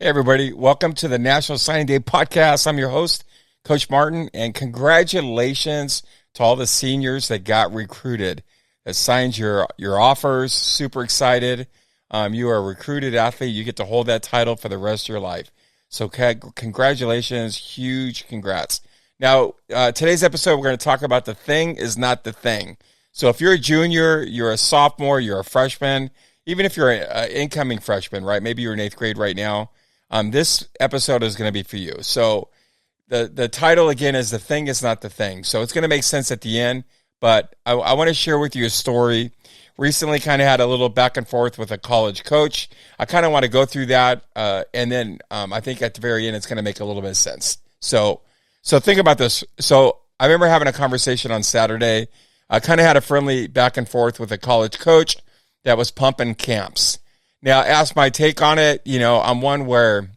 Hey, everybody. Welcome to the National Signing Day podcast. I'm your host, Coach Martin, and congratulations to all the seniors that got recruited, that signed your offers. Super excited. You are a recruited athlete. You get to hold that title for the rest of your life. So congratulations. Huge congrats. Now, today's episode, we're going to talk about the thing is not the thing. So if you're a junior, you're a sophomore, you're a freshman, even if you're an incoming freshman, right? Maybe you're in 8th grade right now. This episode is going to be for you. So the title again is The Thing Is Not the Thing. So it's going to make sense at the end, but I want to share with you a story. Recently kind of had a little back and forth with a college coach. I kind of want to go through that. And then I think at the very end, it's going to make a little bit of sense. So think about this. So I remember having a conversation on Saturday. I kind of had a friendly back and forth with a college coach that was pumping camps. Now, ask my take on it. I'm one where,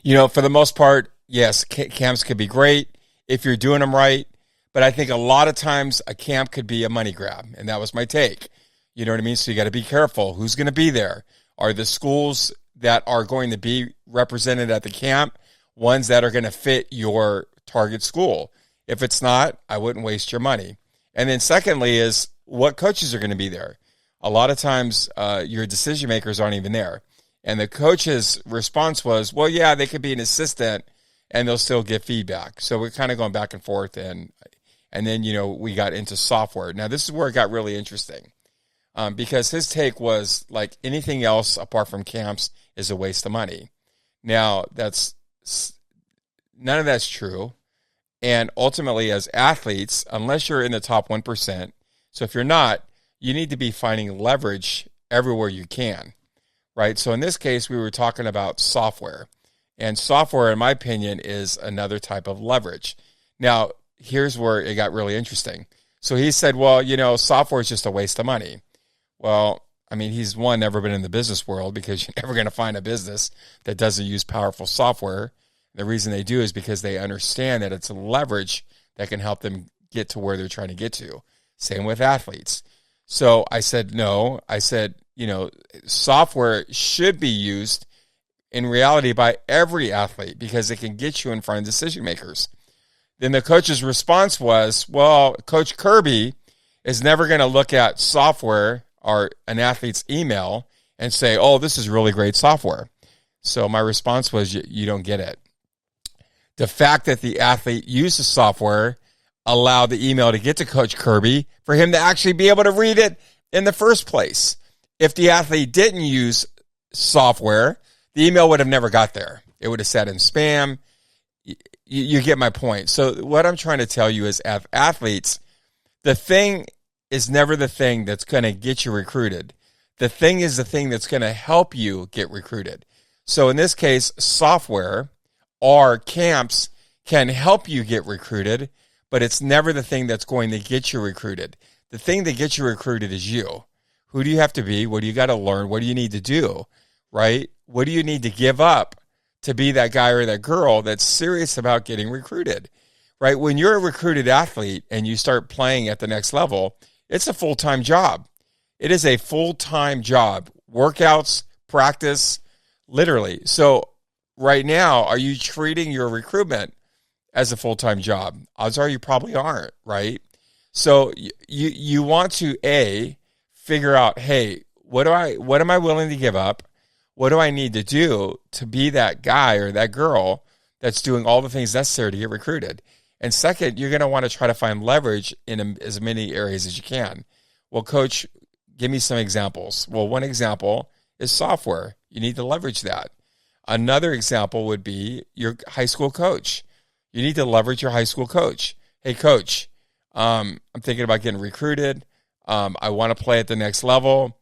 for the most part, yes, camps could be great if you're doing them right. But I think a lot of times a camp could be a money grab. And that was my take. You know what I mean? So you got to be careful. Who's going to be there? Are the schools that are going to be represented at the camp ones that are going to fit your target school? If it's not, I wouldn't waste your money. And then secondly is what coaches are going to be there. A lot of times your decision makers aren't even there. And the coach's response was, well, yeah, they could be an assistant and they'll still get feedback. So we're kind of going back and forth. And then, we got into software. Now, this is where it got really interesting because his take was like anything else apart from camps is a waste of money. Now, none of that's true. And ultimately, as athletes, unless you're in the top 1%, so if you're not, you need to be finding leverage everywhere you can, right? So in this case, we were talking about software. And software, in my opinion, is another type of leverage. Now, here's where it got really interesting. So he said, well, software is just a waste of money. Well, I mean, he's never been in the business world because you're never going to find a business that doesn't use powerful software. The reason they do is because they understand that it's a leverage that can help them get to where they're trying to get to. Same with athletes. So I said, no. I said, software should be used in reality by every athlete because it can get you in front of decision makers. Then the coach's response was, well, Coach Kirby is never going to look at software or an athlete's email and say, oh, this is really great software. So my response was, you don't get it. The fact that the athlete uses software allowed the email to get to Coach Kirby for him to actually be able to read it in the first place. If the athlete didn't use software, the email would have never got there. It would have sat in spam. You get my point. So what I'm trying to tell you is as athletes, the thing is never the thing that's going to get you recruited. The thing is the thing that's going to help you get recruited. So in this case, software or camps can help you get recruited, but it's never the thing that's going to get you recruited. The thing that gets you recruited is you. Who do you have to be? What do you got to learn? What do you need to do, right? What do you need to give up to be that guy or that girl that's serious about getting recruited, right? When you're a recruited athlete and you start playing at the next level, it's a full-time job. It is a full-time job. Workouts, practice, literally. So right now, are you treating your recruitment as a full-time job? Odds are you probably aren't, right? So you want to figure out, hey, what am I willing to give up? What do I need to do to be that guy or that girl that's doing all the things necessary to get recruited? And second, you're going to want to try to find leverage in as many areas as you can. Well, coach, give me some examples. Well, one example is software. You need to leverage that. Another example would be your high school coach. You need to leverage your high school coach. Hey, coach, I'm thinking about getting recruited. I want to play at the next level.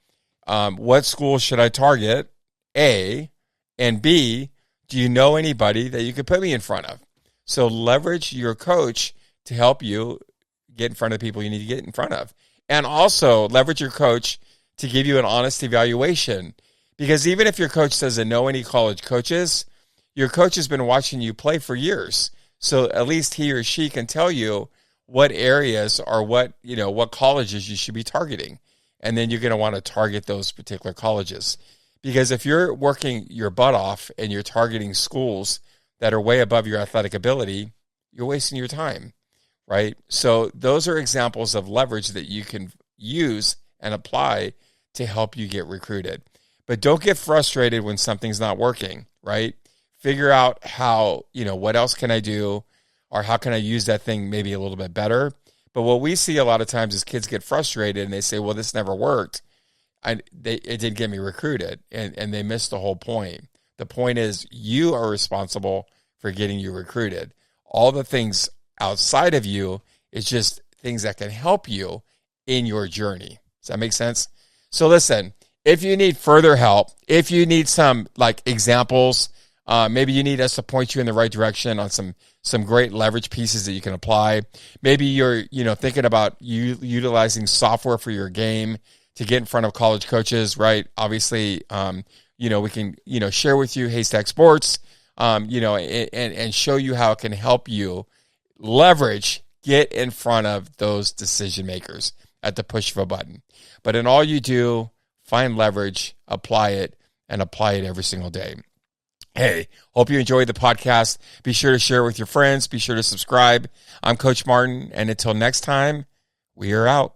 What school should I target? A, and B, do you know anybody that you could put me in front of? So leverage your coach to help you get in front of the people you need to get in front of. And also leverage your coach to give you an honest evaluation. Because even if your coach doesn't know any college coaches, your coach has been watching you play for years. So at least he or she can tell you what areas or what colleges you should be targeting. And then you're going to want to target those particular colleges. Because if you're working your butt off and you're targeting schools that are way above your athletic ability, you're wasting your time, right? So those are examples of leverage that you can use and apply to help you get recruited. But don't get frustrated when something's not working, right? Figure out how, what else can I do, or how can I use that thing maybe a little bit better? But what we see a lot of times is kids get frustrated and they say, well, this never worked. It didn't get me recruited, and they missed the whole point. The point is you are responsible for getting you recruited. All the things outside of you is just things that can help you in your journey. Does that make sense? So listen, if you need further help, if you need some examples, maybe you need us to point you in the right direction on some great leverage pieces that you can apply. Maybe you're thinking about utilizing software for your game to get in front of college coaches, right? Obviously, we can share with you Haystack Sports, and show you how it can help you leverage, get in front of those decision makers at the push of a button. But in all you do, find leverage, apply it, and apply it every single day. Hey, hope you enjoyed the podcast. Be sure to share with your friends. Be sure to subscribe. I'm Coach Martin, and until next time, we are out.